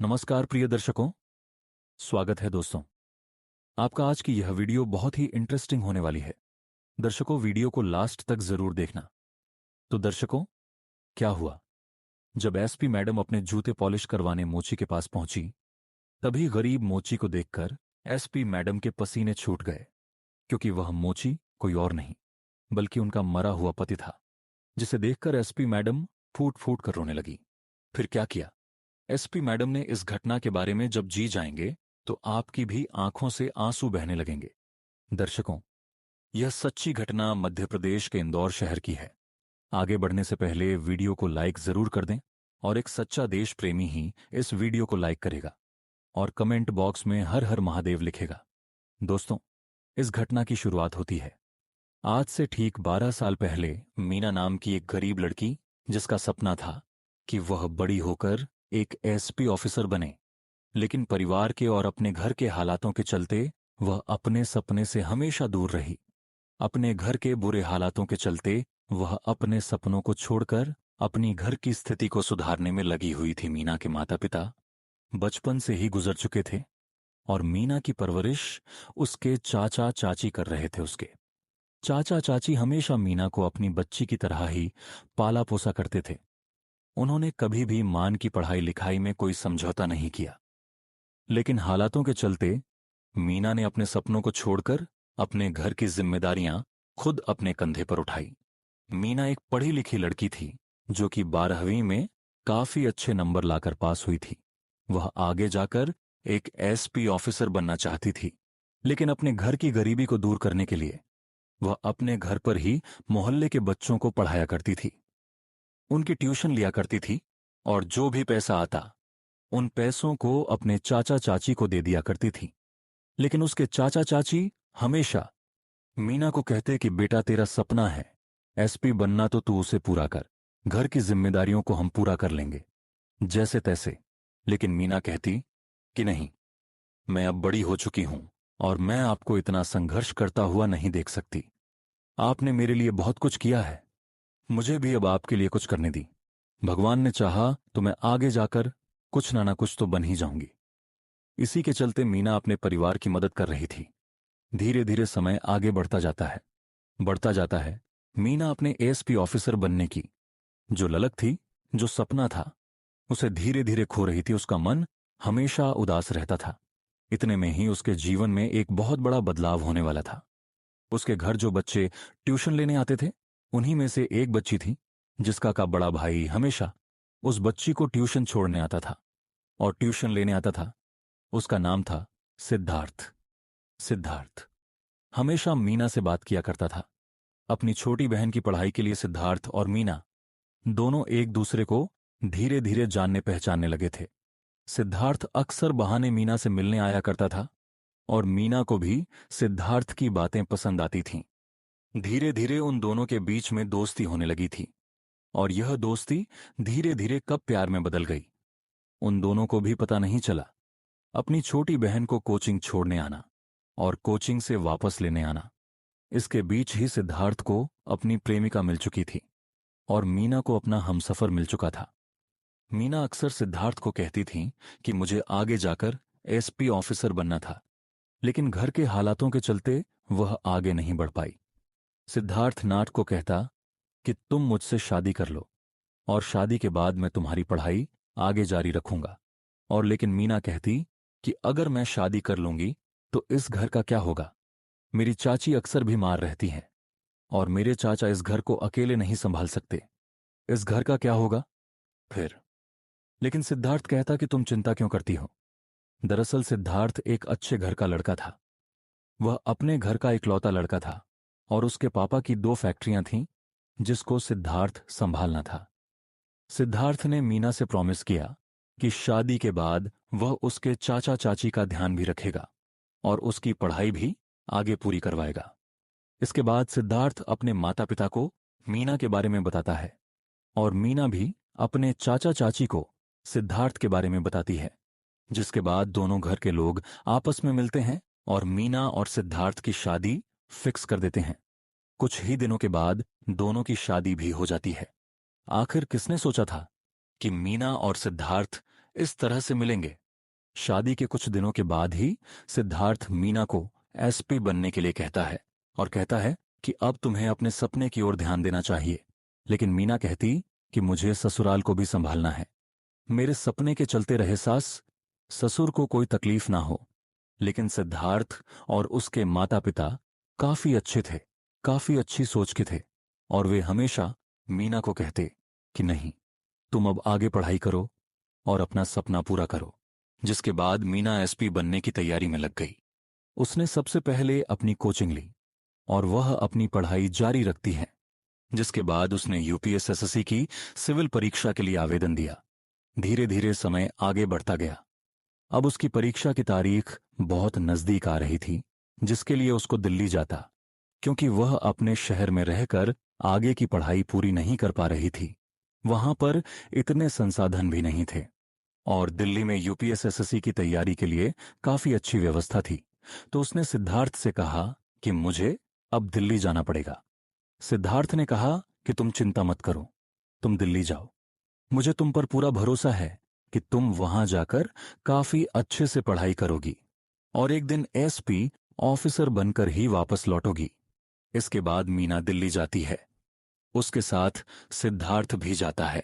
नमस्कार प्रिय दर्शकों। स्वागत है दोस्तों। आपका आज की यह वीडियो बहुत ही इंटरेस्टिंग होने वाली है। दर्शकों, वीडियो को लास्ट तक जरूर देखना। तो दर्शकों, क्या हुआ? जब एसपी मैडम अपने जूते पॉलिश करवाने मोची के पास पहुंची, तभी गरीब मोची को देखकर एसपी मैडम के पसीने छूट गए, क्योंकि वह मोची कोई और नहीं बल्कि उनका मरा हुआ पति था, जिसे देखकर एसपी मैडम फूट फूट कर रोने लगी। फिर क्या किया? एसपी मैडम ने इस घटना के बारे में जब जी जाएंगे तो आपकी भी आंखों से आंसू बहने लगेंगे। दर्शकों, यह सच्ची घटना मध्य प्रदेश के इंदौर शहर की है। आगे बढ़ने से पहले वीडियो को लाइक जरूर कर दें, और एक सच्चा देश प्रेमी ही इस वीडियो को लाइक करेगा और कमेंट बॉक्स में हर हर महादेव लिखेगा। दोस्तों, इस घटना की शुरुआत होती है आज से ठीक 12 साल पहले। मीना नाम की एक गरीब लड़की, जिसका सपना था कि वह बड़ी होकर एक एसपी ऑफिसर बने, लेकिन परिवार के और अपने घर के हालातों के चलते वह अपने सपने से हमेशा दूर रही। अपने घर के बुरे हालातों के चलते वह अपने सपनों को छोड़कर अपनी घर की स्थिति को सुधारने में लगी हुई थी। मीना के माता पिता बचपन से ही गुजर चुके थे और मीना की परवरिश उसके चाचा चाची कर रहे थे। उसके चाचा चाची हमेशा मीना को अपनी बच्ची की तरह ही पाला पोसा करते थे। उन्होंने कभी भी मान की पढ़ाई लिखाई में कोई समझौता नहीं किया, लेकिन हालातों के चलते मीना ने अपने सपनों को छोड़कर अपने घर की जिम्मेदारियां खुद अपने कंधे पर उठाई। मीना एक पढ़ी लिखी लड़की थी, जो कि 12वीं में काफी अच्छे नंबर लाकर पास हुई थी। वह आगे जाकर एक एसपी ऑफिसर बनना चाहती थी, लेकिन अपने घर की गरीबी को दूर करने के लिए वह अपने घर पर ही मोहल्ले के बच्चों को पढ़ाया करती थी, उनकी ट्यूशन लिया करती थी, और जो भी पैसा आता उन पैसों को अपने चाचा चाची को दे दिया करती थी। लेकिन उसके चाचा चाची हमेशा मीना को कहते कि बेटा, तेरा सपना है एसपी बनना, तो तू उसे पूरा कर, घर की जिम्मेदारियों को हम पूरा कर लेंगे जैसे तैसे। लेकिन मीना कहती कि नहीं, मैं अब बड़ी हो चुकी हूं और मैं आपको इतना संघर्ष करता हुआ नहीं देख सकती। आपने मेरे लिए बहुत कुछ किया है, मुझे भी अब आपके लिए कुछ करने दी। भगवान ने चाहा तो मैं आगे जाकर कुछ ना कुछ तो बन ही जाऊंगी। इसी के चलते मीना अपने परिवार की मदद कर रही थी। धीरे धीरे समय आगे बढ़ता जाता है। मीना अपने एसपी ऑफिसर बनने की जो ललक थी, जो सपना था, उसे धीरे धीरे खो रही थी। उसका मन हमेशा उदास रहता था। इतने में ही उसके जीवन में एक बहुत बड़ा बदलाव होने वाला था। उसके घर जो बच्चे ट्यूशन लेने आते थे, उन्हीं में से एक बच्ची थी जिसका का बड़ा भाई हमेशा उस बच्ची को ट्यूशन छोड़ने आता था और ट्यूशन लेने आता था। उसका नाम था सिद्धार्थ। सिद्धार्थ हमेशा मीना से बात किया करता था। अपनी छोटी बहन की पढ़ाई के लिए सिद्धार्थ और मीना दोनों एक दूसरे को धीरे धीरे जानने पहचानने लगे थे। सिद्धार्थ अक्सर बहाने मीना से मिलने आया करता था और मीना को भी सिद्धार्थ की बातें पसंद आती थीं। धीरे धीरे उन दोनों के बीच में दोस्ती होने लगी थी, और यह दोस्ती धीरे धीरे कब प्यार में बदल गई, उन दोनों को भी पता नहीं चला। अपनी छोटी बहन को कोचिंग छोड़ने आना और कोचिंग से वापस लेने आना, इसके बीच ही सिद्धार्थ को अपनी प्रेमिका मिल चुकी थी और मीना को अपना हमसफर मिल चुका था। मीना अक्सर सिद्धार्थ को कहती थी कि मुझे आगे जाकर एसपी ऑफिसर बनना था, लेकिन घर के हालातों के चलते वह आगे नहीं बढ़ पाई। सिद्धार्थ नाट को कहता कि तुम मुझसे शादी कर लो और शादी के बाद मैं तुम्हारी पढ़ाई आगे जारी रखूंगा। और लेकिन मीना कहती कि अगर मैं शादी कर लूंगी तो इस घर का क्या होगा? मेरी चाची अक्सर बीमार रहती हैं और मेरे चाचा इस घर को अकेले नहीं संभाल सकते। इस घर का क्या होगा फिर? लेकिन सिद्धार्थ कहता कि तुम चिंता क्यों करती हो? दरअसल सिद्धार्थ एक अच्छे घर का लड़का था। वह अपने घर का इकलौता लड़का था और उसके पापा की 2 फैक्ट्रियां थीं जिसको सिद्धार्थ संभालना था। सिद्धार्थ ने मीना से प्रॉमिस किया कि शादी के बाद वह उसके चाचा चाची का ध्यान भी रखेगा और उसकी पढ़ाई भी आगे पूरी करवाएगा। इसके बाद सिद्धार्थ अपने माता पिता को मीना के बारे में बताता है और मीना भी अपने चाचा चाची को सिद्धार्थ के बारे में बताती है, जिसके बाद दोनों घर के लोग आपस में मिलते हैं और मीना और सिद्धार्थ की शादी फिक्स कर देते हैं। कुछ ही दिनों के बाद दोनों की शादी भी हो जाती है। आखिर किसने सोचा था कि मीना और सिद्धार्थ इस तरह से मिलेंगे। शादी के कुछ दिनों के बाद ही सिद्धार्थ मीना को एसपी बनने के लिए कहता है और कहता है कि अब तुम्हें अपने सपने की ओर ध्यान देना चाहिए। लेकिन मीना कहती कि मुझे ससुराल को भी संभालना है। मेरे सपने के चलते रहे सास ससुर को कोई तकलीफ ना हो। लेकिन सिद्धार्थ और उसके माता पिता काफी अच्छे थे, काफी अच्छी सोच के थे, और वे हमेशा मीना को कहते कि नहीं, तुम अब आगे पढ़ाई करो और अपना सपना पूरा करो। जिसके बाद मीना एसपी बनने की तैयारी में लग गई। उसने सबसे पहले अपनी कोचिंग ली और वह अपनी पढ़ाई जारी रखती है। जिसके बाद उसने यूपीएसएससी की सिविल परीक्षा के लिए आवेदन दिया। धीरे धीरे समय आगे बढ़ता गया। अब उसकी परीक्षा की तारीख बहुत नजदीक आ रही थी, जिसके लिए उसको दिल्ली जाता, क्योंकि वह अपने शहर में रहकर आगे की पढ़ाई पूरी नहीं कर पा रही थी। वहां पर इतने संसाधन भी नहीं थे, और दिल्ली में यूपीएसएससी की तैयारी के लिए काफी अच्छी व्यवस्था थी। तो उसने सिद्धार्थ से कहा कि मुझे अब दिल्ली जाना पड़ेगा। सिद्धार्थ ने कहा कि तुम चिंता मत करो, तुम दिल्ली जाओ, मुझे तुम पर पूरा भरोसा है कि तुम वहां जाकर काफी अच्छे से पढ़ाई करोगी और एक दिन एसपी ऑफिसर बनकर ही वापस लौटोगी। इसके बाद मीना दिल्ली जाती है। उसके साथ सिद्धार्थ भी जाता है।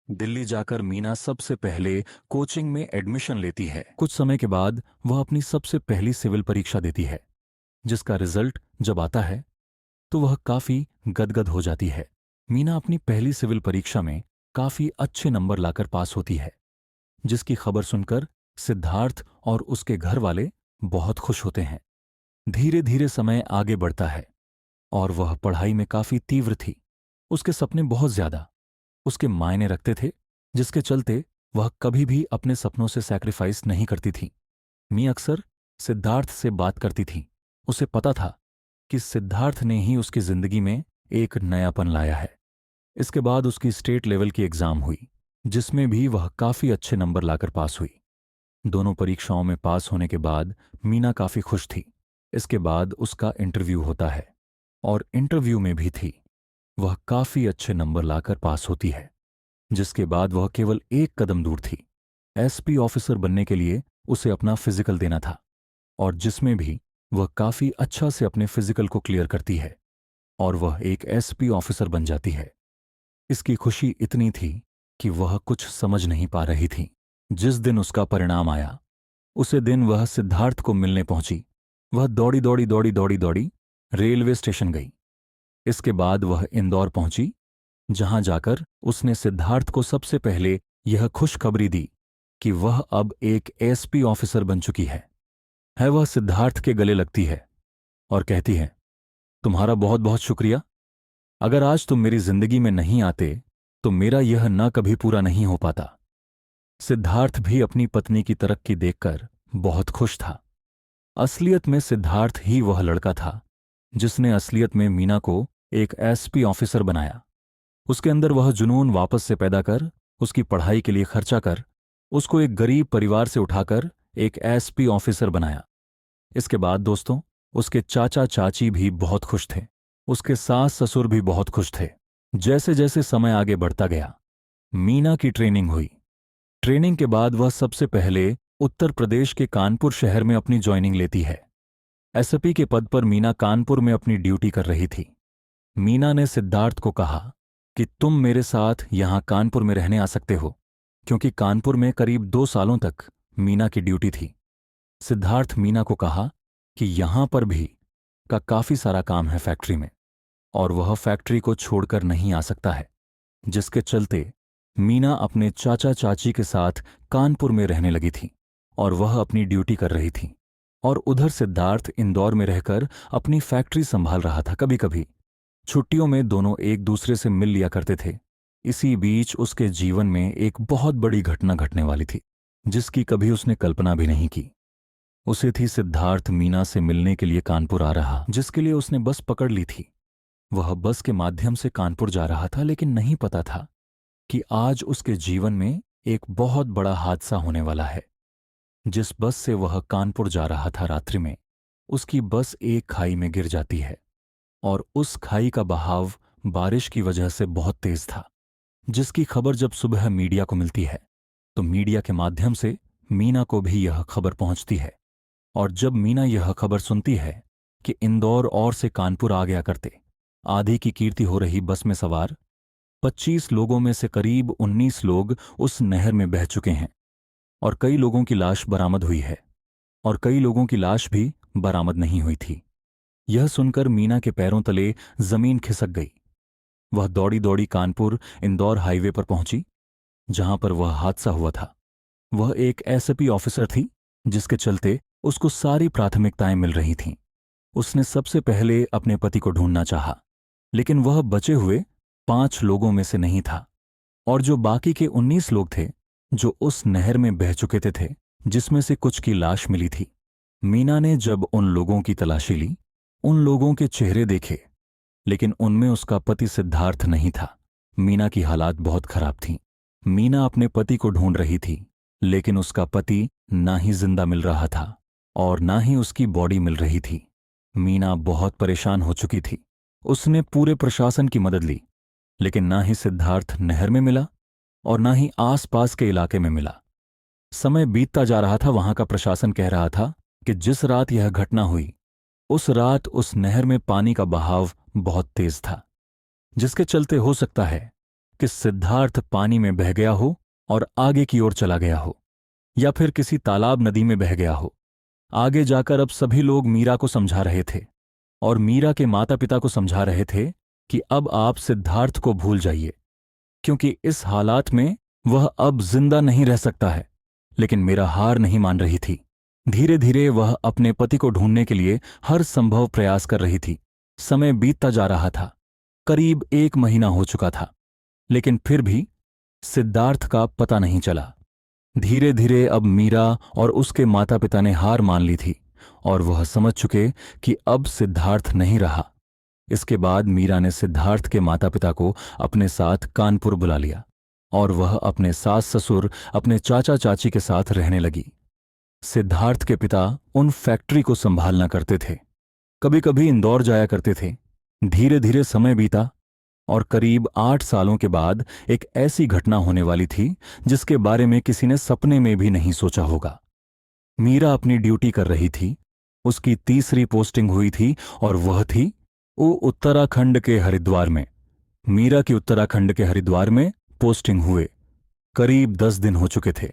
दिल्ली जाकर मीना सबसे पहले कोचिंग में एडमिशन लेती है। कुछ समय के बाद वह अपनी सबसे पहली सिविल परीक्षा देती है, जिसका रिजल्ट जब आता है तो वह काफी गदगद हो जाती है। मीना अपनी पहली सिविल परीक्षा में काफी अच्छे नंबर लाकर पास होती है, जिसकी खबर सुनकर सिद्धार्थ और उसके घर वाले बहुत खुश होते हैं। धीरे धीरे समय आगे बढ़ता है और वह पढ़ाई में काफी तीव्र थी। उसके सपने बहुत ज्यादा उसके मायने रखते थे, जिसके चलते वह कभी भी अपने सपनों से सैक्रिफाइस नहीं करती थी। मी अक्सर सिद्धार्थ से बात करती थी। उसे पता था कि सिद्धार्थ ने ही उसकी जिंदगी में एक नयापन लाया है। इसके बाद उसकी स्टेट लेवल की एग्जाम हुई, जिसमें भी वह काफी अच्छे नंबर लाकर पास हुई। दोनों परीक्षाओं में पास होने के बाद मीना काफी खुश थी। इसके बाद उसका इंटरव्यू होता है और इंटरव्यू में भी थी वह काफी अच्छे नंबर लाकर पास होती है। जिसके बाद वह केवल एक कदम दूर थी। एसपी ऑफिसर बनने के लिए उसे अपना फिजिकल देना था, और जिसमें भी वह काफी अच्छा से अपने फिजिकल को क्लियर करती है और वह एक एसपी ऑफिसर बन जाती है। इसकी खुशी इतनी थी कि वह कुछ समझ नहीं पा रही थी। जिस दिन उसका परिणाम आया, उसे दिन वह सिद्धार्थ को मिलने पहुंची। वह दौड़ी दौड़ी दौड़ी दौड़ी दौड़ी रेलवे स्टेशन गई। इसके बाद वह इंदौर पहुंची, जहां जाकर उसने सिद्धार्थ को सबसे पहले यह खुशखबरी दी कि वह अब एक एसपी ऑफिसर बन चुकी है। वह सिद्धार्थ के गले लगती है और कहती है, तुम्हारा बहुत बहुत शुक्रिया। अगर आज तुम मेरी जिंदगी में नहीं आते तो मेरा यह न कभी पूरा नहीं हो पाता। सिद्धार्थ भी अपनी पत्नी की तरक्की देखकर बहुत खुश था। असलियत में सिद्धार्थ ही वह लड़का था जिसने असलियत में मीना को एक एसपी ऑफिसर बनाया। उसके अंदर वह जुनून वापस से पैदा कर, उसकी पढ़ाई के लिए खर्चा कर, उसको एक गरीब परिवार से उठाकर एक एसपी ऑफिसर बनाया। इसके बाद दोस्तों, उसके चाचा चाची भी बहुत खुश थे। उसके सास ससुर भी बहुत खुश थे। जैसे जैसे समय आगे बढ़ता गया, मीना की ट्रेनिंग हुई। ट्रेनिंग के बाद वह सबसे पहले उत्तर प्रदेश के कानपुर शहर में अपनी ज्वाइनिंग लेती है। एसपी के पद पर मीना कानपुर में अपनी ड्यूटी कर रही थी। मीना ने सिद्धार्थ को कहा कि तुम मेरे साथ यहां कानपुर में रहने आ सकते हो, क्योंकि कानपुर में करीब 2 सालों तक मीना की ड्यूटी थी। सिद्धार्थ मीना को कहा कि यहां पर भी का काफी सारा काम है फैक्ट्री में, और वह फैक्ट्री को छोड़कर नहीं आ सकता है। जिसके चलते मीना अपने चाचा चाची के साथ कानपुर में रहने लगी थी और वह अपनी ड्यूटी कर रही थी, और उधर सिद्धार्थ इंदौर में रहकर अपनी फैक्ट्री संभाल रहा था। कभी कभी छुट्टियों में दोनों एक दूसरे से मिल लिया करते थे। इसी बीच उसके जीवन में एक बहुत बड़ी घटना घटने वाली थी, जिसकी कभी उसने कल्पना भी नहीं की। उसे थी सिद्धार्थ मीना से मिलने के लिए कानपुर आ रहा, जिसके लिए उसने बस पकड़ ली थी। वह बस के माध्यम से कानपुर जा रहा था, लेकिन नहीं पता था कि आज उसके जीवन में एक बहुत बड़ा हादसा होने वाला है। जिस बस से वह कानपुर जा रहा था, रात्रि में उसकी बस एक खाई में गिर जाती है, और उस खाई का बहाव बारिश की वजह से बहुत तेज था। जिसकी खबर जब सुबह मीडिया को मिलती है तो मीडिया के माध्यम से मीना को भी यह खबर पहुंचती है। और जब मीना यह खबर सुनती है कि इंदौर और से कानपुर आ गया करते आधी की कीर्ति हो रही बस में सवार 25 लोगों में से करीब 19 लोग उस नहर में बह चुके हैं और कई लोगों की लाश बरामद हुई है और कई लोगों की लाश भी बरामद नहीं हुई थी, यह सुनकर मीना के पैरों तले जमीन खिसक गई। वह दौड़ी दौड़ी कानपुर इंदौर हाईवे पर पहुंची जहां पर वह हादसा हुआ था। वह एक एसपी ऑफिसर थी जिसके चलते उसको सारी प्राथमिकताएं मिल रही थीं। उसने सबसे पहले अपने पति को ढूंढना चाहा, लेकिन वह बचे हुए 5 लोगों में से नहीं था और जो बाकी के 19 लोग थे जो उस नहर में बह चुके थे जिसमें से कुछ की लाश मिली थी। मीना ने जब उन लोगों की तलाशी ली, उन लोगों के चेहरे देखे, लेकिन उनमें उसका पति सिद्धार्थ नहीं था। मीना की हालात बहुत खराब थी। मीना अपने पति को ढूंढ रही थी, लेकिन उसका पति ना ही जिंदा मिल रहा था और ना ही उसकी बॉडी मिल रही थी। मीना बहुत परेशान हो चुकी थी। उसने पूरे प्रशासन की मदद ली, लेकिन ना ही सिद्धार्थ नहर में मिला और ना ही आसपास के इलाके में मिला। समय बीतता जा रहा था। वहां का प्रशासन कह रहा था कि जिस रात यह घटना हुई उस रात उस नहर में पानी का बहाव बहुत तेज था, जिसके चलते हो सकता है कि सिद्धार्थ पानी में बह गया हो और आगे की ओर चला गया हो या फिर किसी तालाब नदी में बह गया हो। आगे जाकर अब सभी लोग मीरा को समझा रहे थे और मीरा के माता पिता को समझा रहे थे कि अब आप सिद्धार्थ को भूल जाइए, क्योंकि इस हालात में वह अब जिंदा नहीं रह सकता है। लेकिन मीरा हार नहीं मान रही थी। धीरे धीरे वह अपने पति को ढूंढने के लिए हर संभव प्रयास कर रही थी। समय बीतता जा रहा था। करीब 1 महीना हो चुका था, लेकिन फिर भी सिद्धार्थ का पता नहीं चला। धीरे धीरे अब मीरा और उसके माता पिता ने हार मान ली थी और वह समझ चुके कि अब सिद्धार्थ नहीं रहा। इसके बाद मीरा ने सिद्धार्थ के माता पिता को अपने साथ कानपुर बुला लिया और वह अपने सास ससुर, अपने चाचा चाची के साथ रहने लगी। सिद्धार्थ के पिता उन फैक्ट्री को संभालना करते थे, कभी कभी इंदौर जाया करते थे। धीरे धीरे समय बीता और करीब 8 सालों के बाद एक ऐसी घटना होने वाली थी जिसके बारे में किसी ने सपने में भी नहीं सोचा होगा। मीरा अपनी ड्यूटी कर रही थी। उसकी तीसरी पोस्टिंग हुई थी और वह थी वो उत्तराखंड के हरिद्वार में। मीरा की उत्तराखंड के हरिद्वार में पोस्टिंग हुए करीब 10 दिन हो चुके थे।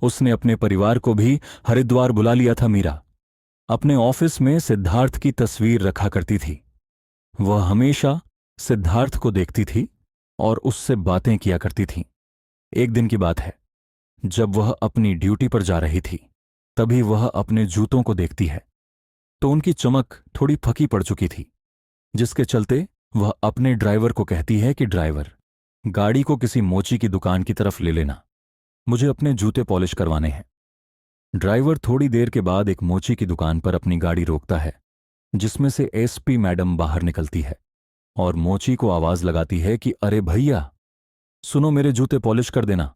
उसने अपने परिवार को भी हरिद्वार बुला लिया था। मीरा अपने ऑफिस में सिद्धार्थ की तस्वीर रखा करती थी। वह हमेशा सिद्धार्थ को देखती थी और उससे बातें किया करती थी। एक दिन की बात है, जब वह अपनी ड्यूटी पर जा रही थी, तभी वह अपने जूतों को देखती है तो उनकी चमक थोड़ी फकी पड़ चुकी थी, जिसके चलते वह अपने ड्राइवर को कहती है कि ड्राइवर, गाड़ी को किसी मोची की दुकान की तरफ ले लेना, मुझे अपने जूते पॉलिश करवाने हैं। ड्राइवर थोड़ी देर के बाद एक मोची की दुकान पर अपनी गाड़ी रोकता है, जिसमें से एसपी मैडम बाहर निकलती है और मोची को आवाज लगाती है कि अरे भैया सुनो, मेरे जूते पॉलिश कर देना।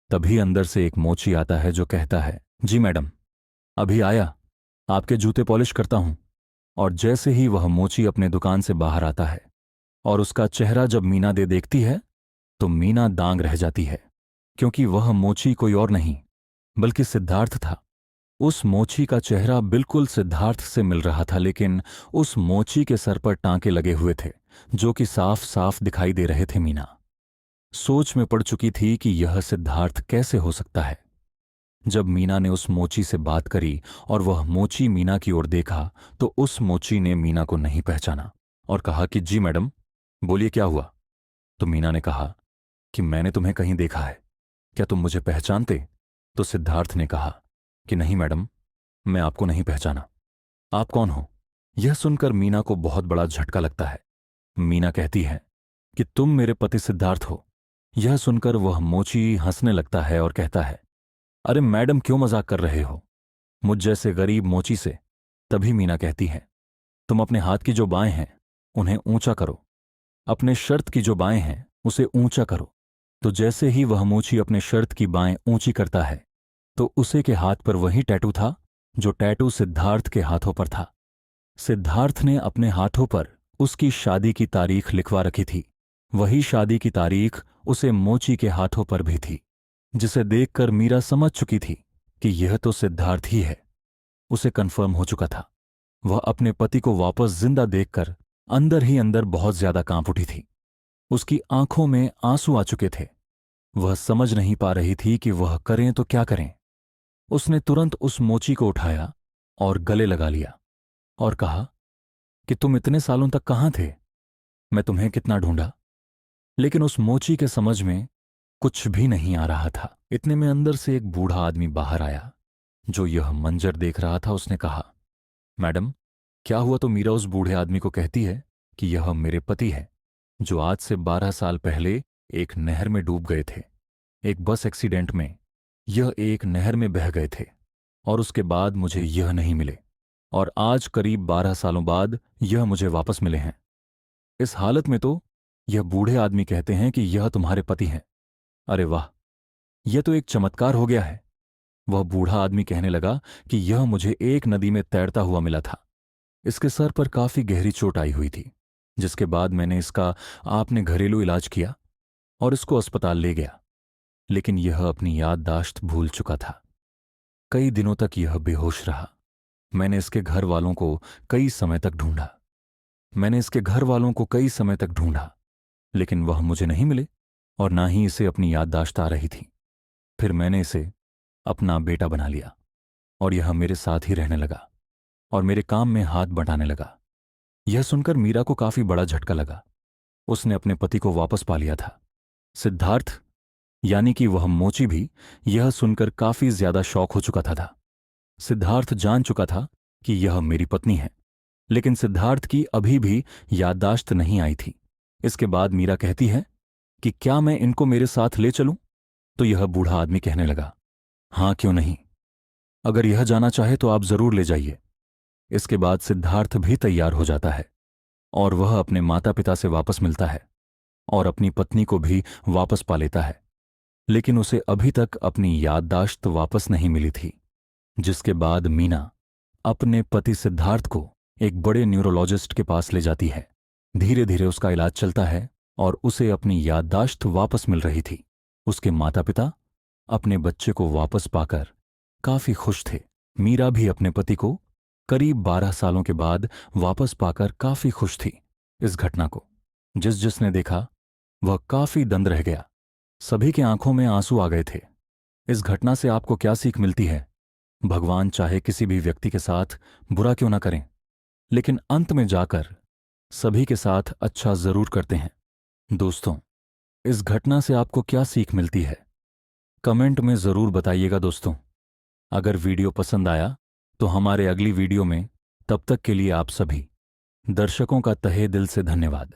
तभी अंदर से एक मोची आता है जो कहता है, जी मैडम, अभी आया, आपके जूते पॉलिश करता हूं। और जैसे ही वह मोची अपने दुकान से बाहर आता है और उसका चेहरा जब मीना देखती है तो मीना दांग रह जाती है, क्योंकि वह मोची कोई और नहीं बल्कि सिद्धार्थ था। उस मोची का चेहरा बिल्कुल सिद्धार्थ से मिल रहा था, लेकिन उस मोची के सर पर टांके लगे हुए थे जो कि साफ साफ दिखाई दे रहे थे। मीना सोच में पड़ चुकी थी कि यह सिद्धार्थ कैसे हो सकता है। जब मीना ने उस मोची से बात करी और वह मोची मीना की ओर देखा तो उस मोची ने मीना को नहीं पहचाना और कहा कि जी मैडम, बोलिए क्या हुआ। तो मीना ने कहा कि मैंने तुम्हें कहीं देखा है, क्या तुम मुझे पहचानते। तो सिद्धार्थ ने कहा कि नहीं मैडम, मैं आपको नहीं पहचाना, आप कौन हो। यह सुनकर मीना को बहुत बड़ा झटका लगता है। मीना कहती है कि तुम मेरे पति सिद्धार्थ हो। यह सुनकर वह मोची हंसने लगता है और कहता है, अरे मैडम, क्यों मजाक कर रहे हो मुझ जैसे गरीब मोची से। तभी मीना कहती है, तुम अपने हाथ की जो बाएं हैं उन्हें ऊंचा करो, अपने शर्ट की जो बाएं हैं उसे ऊंचा करो। तो जैसे ही वह मोची अपने शर्ट की बाएं ऊंची करता है तो उसे के हाथ पर वही टैटू था जो टैटू सिद्धार्थ के हाथों पर था। सिद्धार्थ ने अपने हाथों पर उसकी शादी की तारीख लिखवा रखी थी। वही शादी की तारीख उसे मोची के हाथों पर भी थी। जिसे देखकर मीरा समझ चुकी थी कि यह तो सिद्धार्थ ही है। उसे कन्फर्म हो चुका था। वह अपने पति को वापस जिंदा देखकर अंदर ही अंदर बहुत ज्यादा कांप उठी थी। उसकी आंखों में आंसू आ चुके थे। वह समझ नहीं पा रही थी कि वह करें तो क्या करें। उसने तुरंत उस मोची को उठाया और गले लगा लिया और कहा कि तुम इतने सालों तक कहाँ थे? मैं तुम्हें कितना ढूंढा, लेकिन उस मोची के समझ में कुछ भी नहीं आ रहा था। इतने में अंदर से एक बूढ़ा आदमी बाहर आया। जो यह मंजर देख रहा था उसने कहा, मैडम, क्या हुआ? तो मीरा उस बूढ़े आदमी को कहती है कि यह मेरे पति है, जो आज से 12 साल पहले एक नहर में डूब गए थे। एक बस एक्सीडेंट में यह एक नहर में बह गए थे और उसके बाद मुझे यह नहीं मिले, और आज करीब 12 सालों बाद यह मुझे वापस मिले हैं। इस हालत में तो यह बूढ़े आदमी कहते हैं कि यह तुम्हारे पति हैं। अरे वाह, यह तो एक चमत्कार हो गया है। वह बूढ़ा आदमी कहने लगा कि यह मुझे एक नदी में तैरता हुआ मिला था। इसके सर पर काफी गहरी चोट आई हुई थी, जिसके बाद मैंने इसका आपने घरेलू इलाज किया और इसको अस्पताल ले गया, लेकिन यह अपनी याददाश्त भूल चुका था। कई दिनों तक यह बेहोश रहा। मैंने इसके घर वालों को कई समय तक ढूंढा। लेकिन वह मुझे नहीं मिले और ना ही इसे अपनी याददाश्त आ रही थी। फिर मैंने इसे अपना बेटा बना लिया और यह मेरे साथ ही रहने लगा और मेरे काम में हाथ बंटाने लगा। यह सुनकर मीरा को काफी बड़ा झटका लगा। उसने अपने पति को वापस पा लिया था। सिद्धार्थ, यानी कि वह मोची भी, यह सुनकर काफी ज्यादा शॉक हो चुका था। सिद्धार्थ जान चुका था कि यह मेरी पत्नी है, लेकिन सिद्धार्थ की अभी भी याददाश्त नहीं आई थी। इसके बाद मीरा कहती है कि क्या मैं इनको मेरे साथ ले चलूं? तो यह बूढ़ा आदमी कहने लगा, हां, क्यों नहीं। अगर यह जाना चाहे तो आप जरूर ले जाइए। इसके बाद सिद्धार्थ भी तैयार हो जाता है और वह अपने माता पिता से वापस मिलता है और अपनी पत्नी को भी वापस पा लेता है। लेकिन उसे अभी तक अपनी याददाश्त वापस नहीं मिली थी। जिसके बाद मीना अपने पति सिद्धार्थ को एक बड़े न्यूरोलॉजिस्ट के पास ले जाती है। धीरे धीरे उसका इलाज चलता है और उसे अपनी याददाश्त वापस मिल रही थी। उसके माता पिता अपने बच्चे को वापस पाकर काफी खुश थे। मीरा भी अपने पति को करीब 12 सालों के बाद वापस पाकर काफी खुश थी। इस घटना को जिसने देखा वह काफी दंग रह गया। सभी के आंखों में आंसू आ गए थे। इस घटना से आपको क्या सीख मिलती है? भगवान चाहे किसी भी व्यक्ति के साथ बुरा क्यों ना करें, लेकिन अंत में जाकर सभी के साथ अच्छा जरूर करते हैं। दोस्तों, इस घटना से आपको क्या सीख मिलती है? कमेंट में जरूर बताइएगा दोस्तों। अगर वीडियो पसंद आया तो हमारे अगली वीडियो में, तब तक के लिए आप सभी दर्शकों का तहे दिल से धन्यवाद।